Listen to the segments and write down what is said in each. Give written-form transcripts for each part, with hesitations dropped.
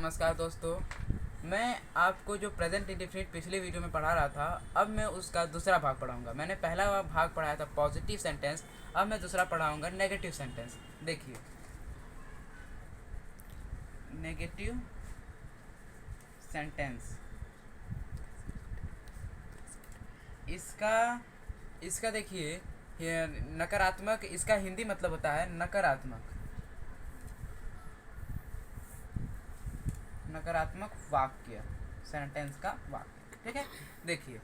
नमस्कार दोस्तों। मैं आपको जो प्रेजेंट इंडेफिनिट पिछले वीडियो में पढ़ा रहा था, अब मैं उसका दूसरा भाग पढ़ाऊंगा। मैंने पहला भाग पढ़ाया था पॉजिटिव सेंटेंस, अब मैं दूसरा पढ़ाऊंगा नेगेटिव सेंटेंस। देखिए, नेगेटिव सेंटेंस इसका इसका देखिए, ये नकारात्मक, इसका हिंदी मतलब होता है नकारात्मक। नकारात्मक वाक्य, सेंटेंस का वाक्य, ठीक है। देखिए,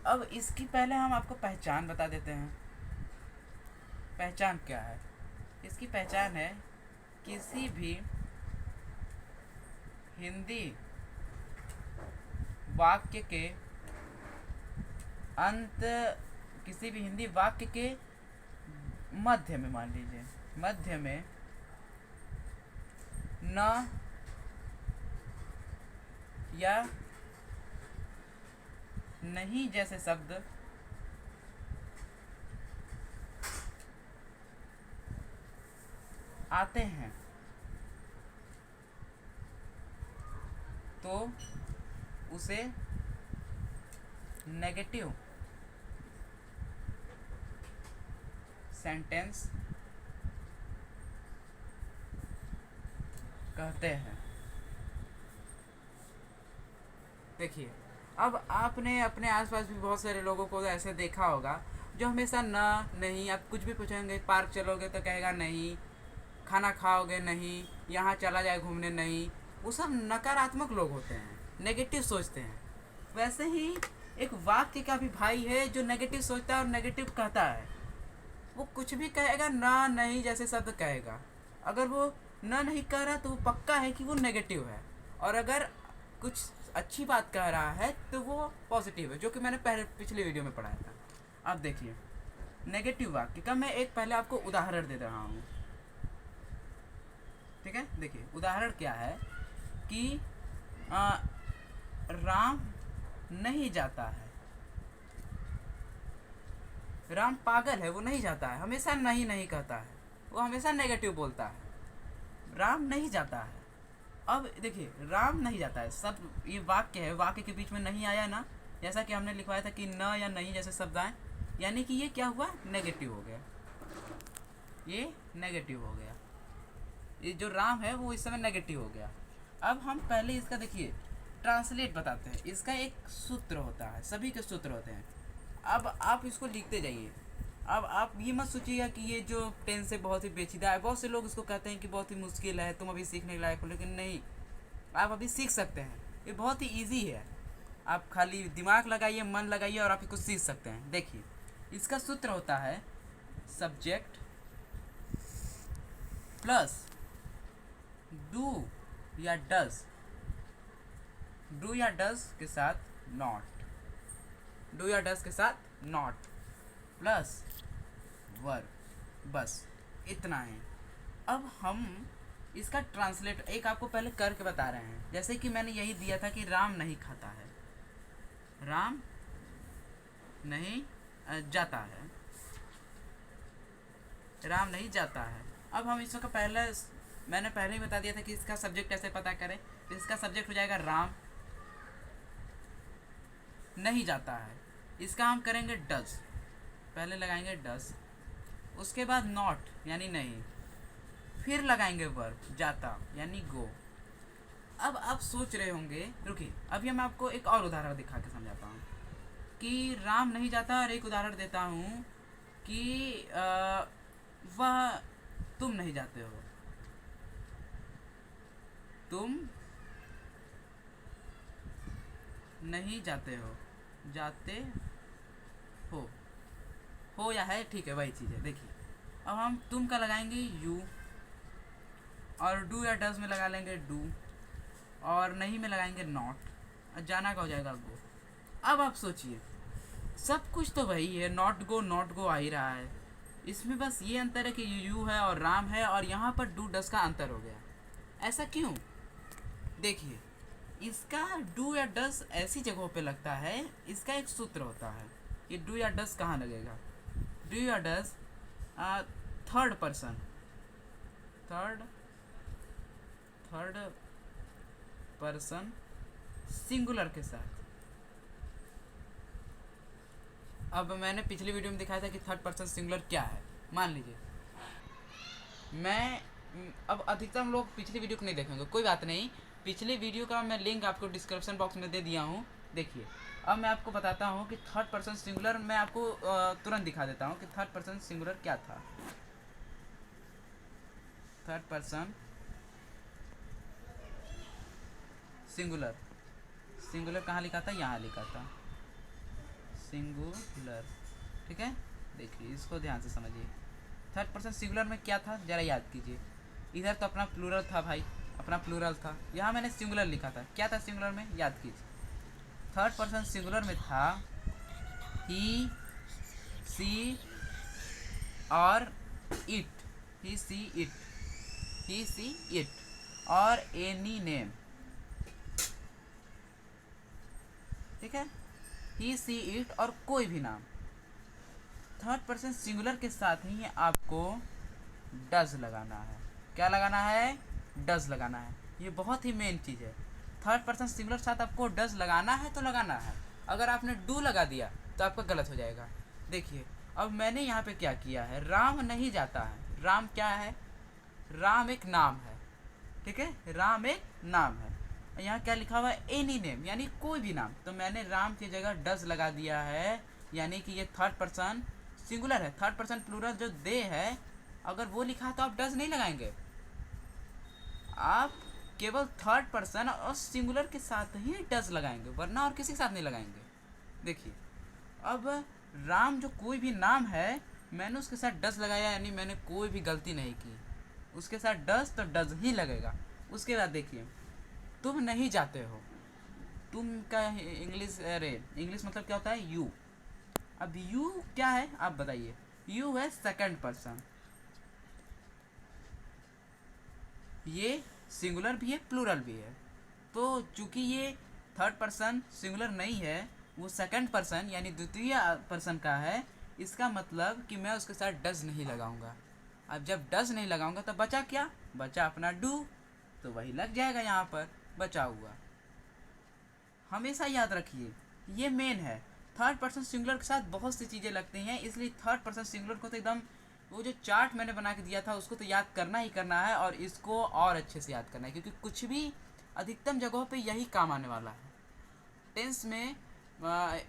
अब इसकी पहले हम आपको पहचान बता देते हैं। पहचान क्या है? इसकी पहचान है किसी भी हिंदी वाक्य के अंत, किसी भी हिंदी वाक्य के मध्य में, मान लीजिए मध्य में न या नहीं जैसे शब्द आते हैं तो उसे नेगेटिव सेंटेंस कहते हैं। देखिए, अब आपने अपने आसपास भी बहुत सारे लोगों को ऐसे देखा होगा जो हमेशा ना, नहीं, आप कुछ भी पूछेंगे, पार्क चलोगे तो कहेगा नहीं, खाना खाओगे नहीं, यहाँ चला जाए घूमने नहीं। वो सब नकारात्मक लोग होते हैं, नेगेटिव सोचते हैं। वैसे ही एक वाक्य का भी भाई है जो नेगेटिव सोचता है और नेगेटिव कहता है। वो कुछ भी कहेगा, ना, नहीं जैसे शब्द कहेगा। अगर वो ना, नहीं कह रहा तो वो पक्का है कि वो नेगेटिव है, और अगर कुछ अच्छी बात कह रहा है तो वो पॉजिटिव है, जो कि मैंने पहले पिछले वीडियो में पढ़ाया था। अब देखिए, नेगेटिव वाक्य का मैं एक पहले आपको उदाहरण दे रहा हूँ, ठीक है। देखिए, उदाहरण क्या है कि राम नहीं जाता है। राम पागल है, वो नहीं जाता है, हमेशा नहीं नहीं कहता है, वो हमेशा नेगेटिव बोलता है। राम नहीं जाता है। अब देखिए, राम नहीं जाता है, सब ये वाक्य है, वाक्य के बीच में नहीं आया ना, जैसा कि हमने लिखवाया था कि न या नहीं जैसे शब्द आए, यानी कि ये क्या हुआ, नेगेटिव हो गया। ये नेगेटिव हो गया, ये जो राम है वो इस समय नेगेटिव हो गया। अब हम पहले इसका देखिए ट्रांसलेट बताते हैं। इसका एक सूत्र होता है, सभी के सूत्र होते हैं। अब आप इसको लिखते जाइए। अब आप ये मत सोचिएगा कि ये जो टेंस से बहुत ही पेचीदा है। बहुत से लोग इसको कहते हैं कि बहुत ही मुश्किल है, तुम अभी सीखने लायक हो, लेकिन नहीं, आप अभी सीख सकते हैं। ये बहुत ही ईजी है, आप खाली दिमाग लगाइए, मन लगाइए और आप इसको सीख सकते हैं। देखिए, इसका सूत्र होता है सब्जेक्ट प्लस डू या डज, डू या डज के साथ नॉट, डू या डज के साथ नॉट प्लस वर्ब, बस इतना है। अब हम इसका ट्रांसलेट एक आपको पहले करके बता रहे हैं। जैसे कि मैंने यही दिया था कि राम नहीं खाता है, राम नहीं जाता है, राम नहीं जाता है। अब हम इसका पहले, मैंने पहले ही बता दिया था कि इसका सब्जेक्ट कैसे पता करें। तो इसका सब्जेक्ट हो जाएगा राम नहीं जाता है। इसका हम करेंगे डज, पहले लगाएंगे डज, उसके बाद नॉट यानी नहीं, फिर लगाएंगे वर्ब जाता यानी गो। अब आप सोच रहे होंगे, रुकिए, अभी मैं आपको एक और उदाहरण दिखा के समझाता हूँ कि राम नहीं जाता, और एक उदाहरण देता हूँ कि वह, तुम नहीं जाते हो, तुम नहीं जाते हो, जाते हो या है, ठीक है, वही चीज़ है। देखिए, अब हम तुम का लगाएंगे यू, और डू या डज में लगा लेंगे डू, और नहीं में लगाएंगे नॉट, और जाना का हो जाएगा गो। अब आप सोचिए, सब कुछ तो वही है, नॉट गो आ ही रहा है। इसमें बस ये अंतर है कि यू है और राम है, और यहाँ पर डू डज का अंतर हो गया। ऐसा क्यों? देखिए, इसका डू या डज ऐसी जगहों पे लगता है, इसका एक सूत्र होता है कि डू या डज कहाँ लगेगा। डू या does third person, third person singular के साथ। अब मैंने पिछली वीडियो में दिखाया था कि थर्ड पर्सन सिंगुलर क्या है। मान लीजिए मैं अब अधिकतम लोग पिछली वीडियो को नहीं देखेंगे, कोई बात नहीं, पिछली वीडियो का मैं लिंक आपको डिस्क्रिप्शन बॉक्स में दे दिया हूँ। देखिए अब मैं आपको बताता हूँ कि थर्ड पर्सन सिंगुलर, मैं आपको तुरंत दिखा देता हूँ कि थर्ड पर्सन सिंगुलर क्या था। थर्ड पर्सन सिंगुलर, सिंगुलर कहाँ लिखा था, यहाँ लिखा था सिंगुलर, ठीक है। देखिए इसको ध्यान से समझिए, थर्ड पर्सन सिंगुलर में क्या था जरा याद कीजिए। इधर तो अपना प्लूरल था भाई, अपना प्लूरल था, यहाँ मैंने सिंगुलर लिखा था, क्या था सिंगुलर में याद कीजिए। थर्ड पर्सन सिंगुलर में था ही, सी और it, he see it, he see it और एनी नेम, ठीक है, ही सी इट और कोई भी नाम। थर्ड पर्सन सिंगुलर के साथ ही आपको डज लगाना है। क्या लगाना है, डज लगाना है, ये बहुत ही मेन चीज़ है। थर्ड पर्सन सिंगुलर के साथ आपको डज लगाना है तो लगाना है, अगर आपने डू लगा दिया तो आपका गलत हो जाएगा। देखिए अब मैंने यहाँ पे क्या किया है, राम नहीं जाता है, राम क्या है, राम एक नाम है, ठीक है, राम एक नाम है। यहाँ क्या लिखा हुआ है, एनी नेम यानी कोई भी नाम, तो मैंने राम की जगह डज लगा दिया है, यानी कि ये थर्ड पर्सन सिंगुलर है। थर्ड पर्सन प्लूरल जो दे है, अगर वो लिखा है तो आप डज नहीं लगाएंगे, आप केवल थर्ड पर्सन और सिंगुलर के साथ ही डज लगाएंगे, वरना और किसी के साथ नहीं लगाएंगे। देखिए अब राम जो कोई भी नाम है, मैंने उसके साथ डज लगाया, यानी मैंने कोई भी गलती नहीं की, उसके साथ डज तो डज ही लगेगा। उसके बाद देखिए तुम नहीं जाते हो, तुम का इंग्लिश, अरे इंग्लिश मतलब क्या होता है, यू। अब यू क्या है आप बताइए, यू है सेकंड पर्सन, ये सिंगुलर भी है प्लूरल भी है, तो चूंकि ये थर्ड पर्सन सिंगुलर नहीं है, वो सेकंड पर्सन यानी द्वितीय पर्सन का है, इसका मतलब कि मैं उसके साथ डज नहीं लगाऊंगा। अब जब डज नहीं लगाऊंगा तो बचा क्या, बचा अपना डू, तो वही लग जाएगा यहाँ पर बचा हुआ। हमेशा याद रखिए ये मेन है, थर्ड पर्सन सिंगुलर के साथ बहुत सी चीज़ें लगती हैं, इसलिए थर्ड पर्सन सिंगुलर को तो एकदम, वो जो चार्ट मैंने बना के दिया था उसको तो याद करना ही करना है, और इसको और अच्छे से याद करना है, क्योंकि कुछ भी अधिकतम जगहों पे यही काम आने वाला है। टेंस में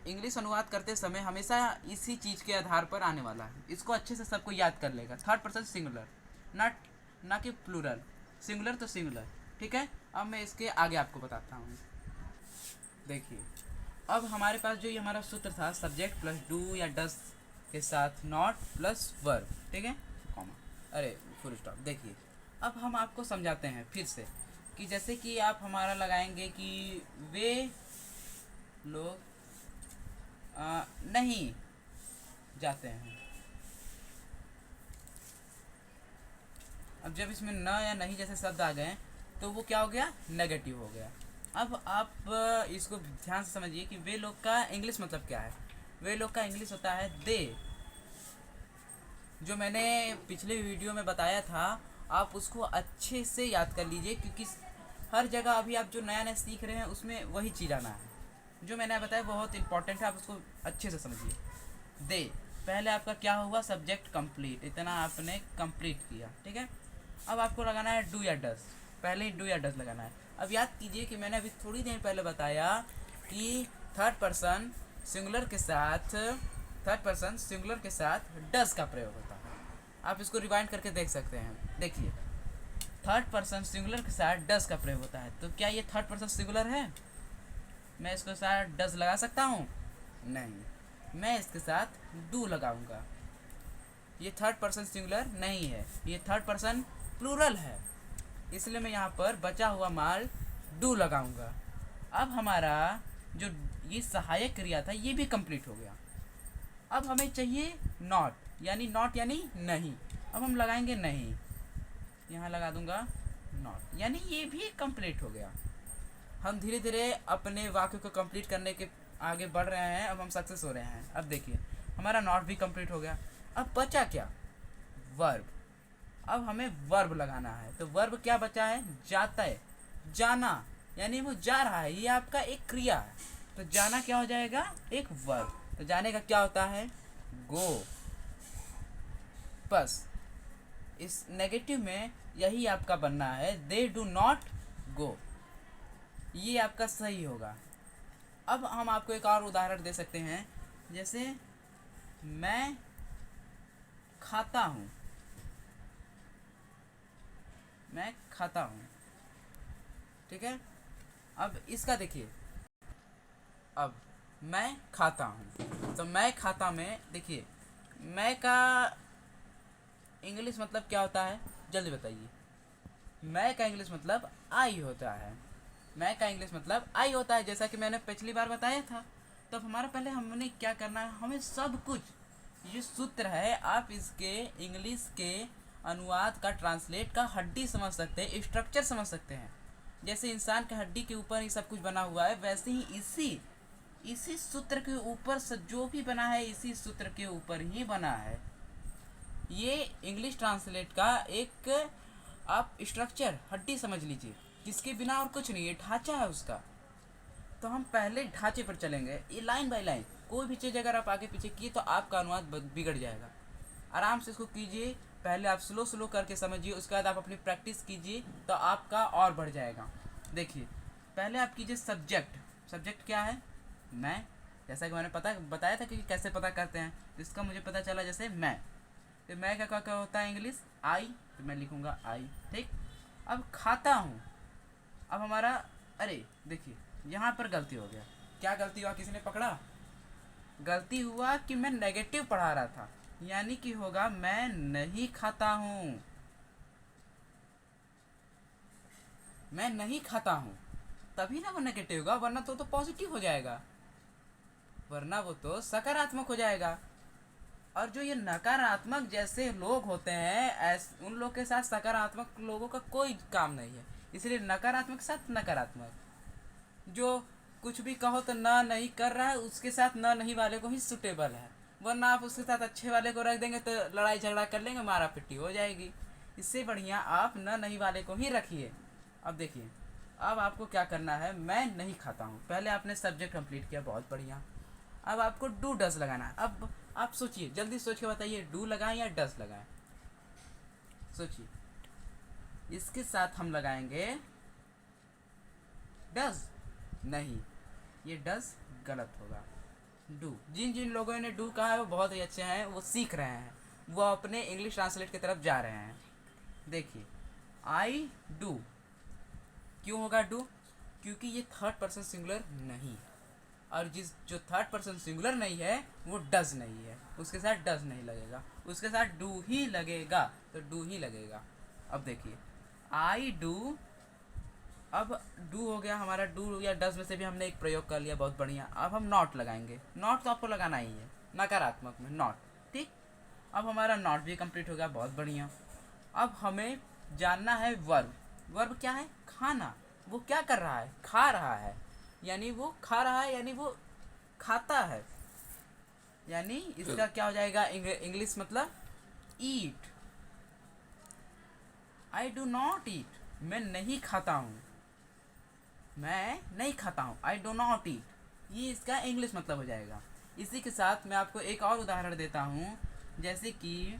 इंग्लिश अनुवाद करते समय हमेशा इसी चीज़ के आधार पर आने वाला है, इसको अच्छे से सबको याद कर लेगा। थर्ड पर्सन सिंगुलर, ना कि प्लूरल, सिंगुलर तो सिंगुलर, ठीक है। अब मैं इसके आगे आपको बताता हूँ। देखिए अब हमारे पास जो ये हमारा सूत्र था, सब्जेक्ट प्लस डू या डस के साथ नॉट प्लस वर्ब, ठीक है, कॉमा, अरे फुल स्टॉप। देखिए अब हम आपको समझाते हैं फिर से, कि जैसे कि आप हमारा लगाएंगे कि वे लोग नहीं जाते हैं। अब जब इसमें न या नहीं जैसे शब्द आ गए तो वो क्या हो गया, नेगेटिव हो गया। अब आप इसको ध्यान से समझिए कि वे लोग का इंग्लिश मतलब क्या है। वे लोग का इंग्लिश होता है दे, जो मैंने पिछले वीडियो में बताया था, आप उसको अच्छे से याद कर लीजिए, क्योंकि हर जगह अभी आप जो नया नया सीख रहे हैं उसमें वही चीज़ आना है। जो मैंने बताया बहुत इंपॉर्टेंट है, आप उसको अच्छे से समझिए। दे पहले आपका क्या हुआ, सब्जेक्ट कंप्लीट, इतना आपने कंप्लीट किया, ठीक है। अब आपको लगाना है डू या डस, पहले ही डू या डस लगाना है। अब याद कीजिए कि मैंने अभी थोड़ी देर पहले बताया कि थर्ड पर्सन सिंगुलर के साथ डस का प्रयोग होता है। आप इसको रिवाइंड करके देख सकते हैं। देखिए थर्ड पर्सन सिंगुलर के साथ डस का प्रयोग होता है, तो क्या ये थर्ड पर्सन सिंगुलर है, मैं इसके साथ डस लगा सकता हूँ, नहीं, मैं इसके साथ डू लगाऊंगा। ये थर्ड पर्सन सिंगुलर नहीं है, ये थर्ड पर्सन प्लूरल है, इसलिए मैं यहाँ पर बचा हुआ माल डू लगाऊंगा। अब हमारा जो ये सहायक क्रिया था ये भी कंप्लीट हो गया। अब हमें चाहिए नॉट यानी नहीं। अब हम लगाएंगे नहीं, यहाँ लगा दूंगा नॉट, यानी ये भी कंप्लीट हो गया। हम धीरे धीरे अपने वाक्य को कंप्लीट करने के आगे बढ़ रहे हैं, अब हम सक्सेस हो रहे हैं। अब देखिए हमारा नॉट भी कंप्लीट हो गया। अब बचा क्या, वर्ब। अब हमें वर्ब लगाना है, तो वर्ब क्या बचा है, जाता है, जाना, यानी वो जा रहा है, ये आपका एक क्रिया है। तो जाना क्या हो जाएगा, एक वर्ब। तो जाने का क्या होता है, गो। बस इस नेगेटिव में यही आपका बनना है, दे डू नॉट गो, ये आपका सही होगा। अब हम आपको एक और उदाहरण दे सकते हैं, जैसे मैं खाता हूँ, मैं खाता हूँ, ठीक है। अब इसका देखिए, अब मैं खाता हूँ, तो मैं खाता में देखिए, मैं का इंग्लिश मतलब क्या होता है, जल्दी बताइए। मैं का इंग्लिश मतलब आई होता है, मैं का इंग्लिश मतलब आई होता है, जैसा कि मैंने पिछली बार बताया था। तो हमारा पहले हमने क्या करना है, हमें सब कुछ ये सूत्र है, आप इसके इंग्लिश के अनुवाद का, ट्रांसलेट का हड्डी समझ सकते हैं, स्ट्रक्चर समझ सकते हैं। जैसे इंसान के हड्डी के ऊपर ही सब कुछ बना हुआ है, वैसे ही इसी सूत्र के ऊपर जो भी बना है, इसी सूत्र के ऊपर ही बना है। ये इंग्लिश ट्रांसलेट का एक आप स्ट्रक्चर, हड्डी समझ लीजिए, जिसके बिना और कुछ नहीं है, ढांचा है उसका। तो हम पहले ढांचे पर चलेंगे, ये लाइन बाय लाइन। कोई भी चीज़ अगर आप आगे पीछे किए तो आपका अनुवाद बिगड़ जाएगा। आराम से इसको कीजिए, पहले आप स्लो करके समझिए, उसके बाद आप अपनी प्रैक्टिस कीजिए, तो आपका और बढ़ जाएगा। देखिए, पहले आप कीजिए सब्जेक्ट। सब्जेक्ट क्या है, मैं। जैसा कि मैंने बताया था कि कैसे पता करते हैं, तो इसका मुझे पता चला, जैसे मैं, तो मैं का क्या होता है इंग्लिश, आई, तो मैं लिखूँगा आई, ठीक। अब खाता हूँ, अब हमारा, अरे देखिए यहाँ पर गलती हो गया। क्या गलती हुआ, किसी ने पकड़ा? गलती हुआ कि मैं नेगेटिव पढ़ा रहा था, यानी कि होगा मैं नहीं खाता हूँ, मैं नहीं खाता हूँ, तभी ना वो नेगेटिव होगा, वरना तो पॉजिटिव हो जाएगा, वरना वो तो सकारात्मक हो जाएगा। और जो ये नकारात्मक जैसे लोग होते हैं, उन लोग के साथ सकारात्मक लोगों का कोई काम नहीं है, इसलिए नकारात्मक के साथ नकारात्मक। जो कुछ भी कहो तो ना नहीं कर रहा है, उसके साथ ना नहीं वाले को ही सुटेबल है, वरना आप उसके साथ अच्छे वाले को रख देंगे तो लड़ाई झगड़ा कर लेंगे, मारा पिट्टी हो जाएगी। इससे बढ़िया आप ना नहीं वाले को ही रखिए। अब देखिए, अब आपको क्या करना है, मैं नहीं खाता हूँ, पहले आपने सब्जेक्ट कंप्लीट किया, बहुत बढ़िया। अब आपको डू डज लगाना है। अब आप सोचिए, जल्दी सोच के बताइए, डू लगाएं या डज लगाएं, सोचिए। इसके साथ हम लगाएंगे डज, नहीं, ये डज गलत होगा, डू। जिन जिन लोगों ने डू कहा है वो बहुत ही अच्छे हैं, वो सीख रहे हैं, वो अपने इंग्लिश ट्रांसलेट की तरफ जा रहे हैं। देखिए, आई डू, क्यों होगा डू, क्योंकि ये थर्ड पर्सन सिंगुलर नहीं है, और जो थर्ड पर्सन सिंगुलर नहीं है वो डज नहीं है, उसके साथ डज नहीं लगेगा, उसके साथ डू ही लगेगा, तो डू ही लगेगा। अब देखिए, आई डू, अब डू हो गया हमारा, डू या डज में से भी हमने एक प्रयोग कर लिया, बहुत बढ़िया। अब हम नॉट लगाएंगे, नॉट तो आपको लगाना ही है, नकारात्मक में नॉट, ठीक। अब हमारा नॉट भी कंप्लीट हो गया, बहुत बढ़िया। अब हमें जानना है वर्ब। वर्ब क्या है, खाना। वो क्या कर रहा है, खा रहा है, यानी वो खा रहा है, यानी वो खाता है, यानी इसका क्या हो जाएगा, इंग्लिश मतलब ईट। आई डू नॉट ईट, मैं नहीं खाता हूँ, मैं नहीं खाता हूँ, आई डो नॉट ईट, ये इसका इंग्लिश मतलब हो जाएगा। इसी के साथ मैं आपको एक और उदाहरण देता हूँ, जैसे कि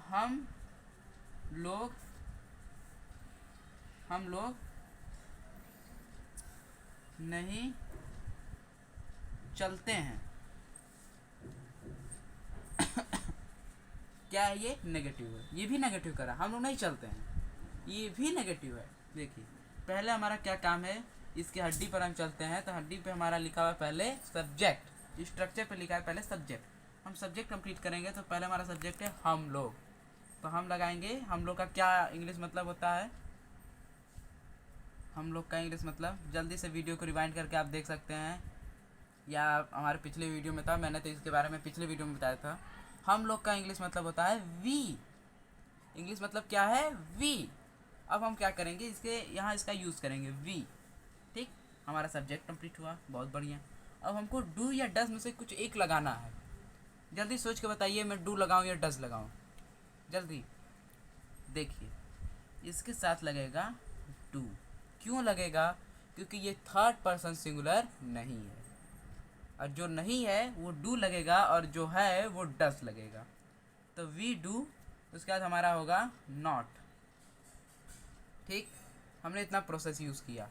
हम लोग नहीं चलते हैं। क्या है ये, नेगेटिव है, ये भी नेगेटिव करा, हम लोग नहीं चलते हैं, ये भी नेगेटिव है। देखिए, पहले हमारा क्या काम है, इसके हड्डी पर हम चलते हैं, तो हड्डी पे हमारा लिखा हुआ है पहले सब्जेक्ट, स्ट्रक्चर पे लिखा है पहले सब्जेक्ट। हम सब्जेक्ट कंप्लीट करेंगे, तो पहले हमारा सब्जेक्ट है हम लोग, तो हम लगाएंगे, हम लोग का क्या इंग्लिश मतलब होता है, हम लोग का इंग्लिश मतलब, जल्दी से वीडियो को रिवाइंड करके आप देख सकते हैं, या हमारे पिछले वीडियो में था, मैंने तो इसके बारे में पिछले वीडियो में बताया था। हम लोग का इंग्लिश मतलब होता है वी, इंग्लिश मतलब क्या है, वी। अब हम क्या करेंगे, इसके यहाँ इसका यूज़ करेंगे वी, ठीक। हमारा सब्जेक्ट कंप्लीट हुआ, बहुत बढ़िया। अब हमको डू या डज में से कुछ एक लगाना है, जल्दी सोच के बताइए, मैं डू लगाऊं या डज लगाऊं, जल्दी। देखिए, इसके साथ लगेगा डू, क्यों लगेगा? क्योंकि ये थर्ड पर्सन सिंगुलर नहीं है, और जो नहीं है वो डू लगेगा, और जो है वो डस लगेगा। तो वी डू, उसके बाद हमारा होगा नॉट। ठीक, हमने इतना प्रोसेस यूज़ किया।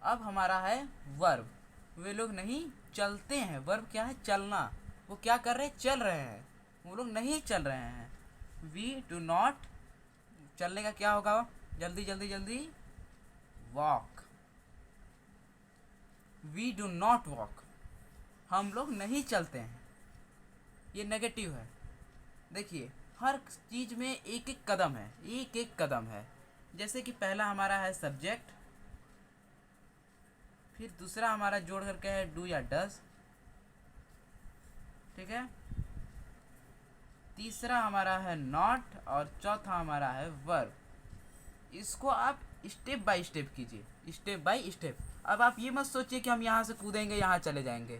अब हमारा है वर्ब। वे लोग नहीं चलते हैं। वर्ब क्या है? चलना। वो क्या कर रहे हैं? चल रहे हैं। वो लोग नहीं चल रहे हैं। वी डू नॉट, चलने का क्या होगा? जल्दी जल्दी जल्दी, walk. We do not walk, हम लोग नहीं चलते हैं। ये नेगेटिव है। देखिए, हर चीज़ में एक एक कदम है, एक एक कदम है। जैसे कि पहला हमारा है सब्जेक्ट, फिर दूसरा हमारा जोड़ करके है डू या डस, ठीक है। तीसरा हमारा है नॉट, और चौथा हमारा है वर्ब। इसको आप स्टेप बाय स्टेप कीजिए, स्टेप बाय स्टेप। अब आप ये मत सोचिए कि हम यहाँ से कूदेंगे यहाँ चले जाएंगे।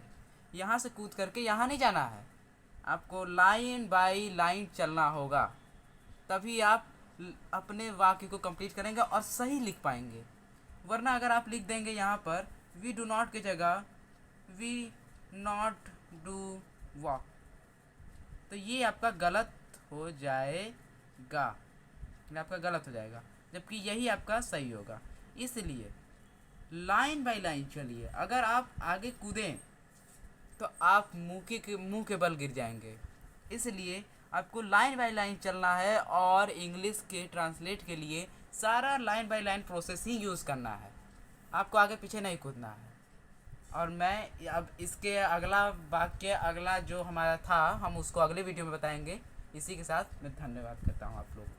यहाँ से कूद करके यहाँ नहीं जाना है, आपको लाइन बाय लाइन चलना होगा, तभी आप अपने वाक्य को कंप्लीट करेंगे और सही लिख पाएंगे। वरना अगर आप लिख देंगे यहाँ पर वी डू नॉट की जगह वी नॉट डू वॉक, तो ये आपका गलत हो जाएगा, ये आपका गलत हो जाएगा, जबकि यही आपका सही होगा। इसलिए लाइन बाय लाइन चलिए। अगर आप आगे कूदें तो आप मुंह के बल गिर जाएंगे। इसलिए आपको लाइन बाय लाइन चलना है, और इंग्लिश के ट्रांसलेट के लिए सारा line by line process he use करना है, आपको आगे पीछे नहीं कूदना है। और मैं अब इसके अगला वाक्य, अगला जो हमारा था, हम उसको अगले वीडियो में बताएंगे। इसी के साथ मैं धन्यवाद करता हूँ आप लोगों को।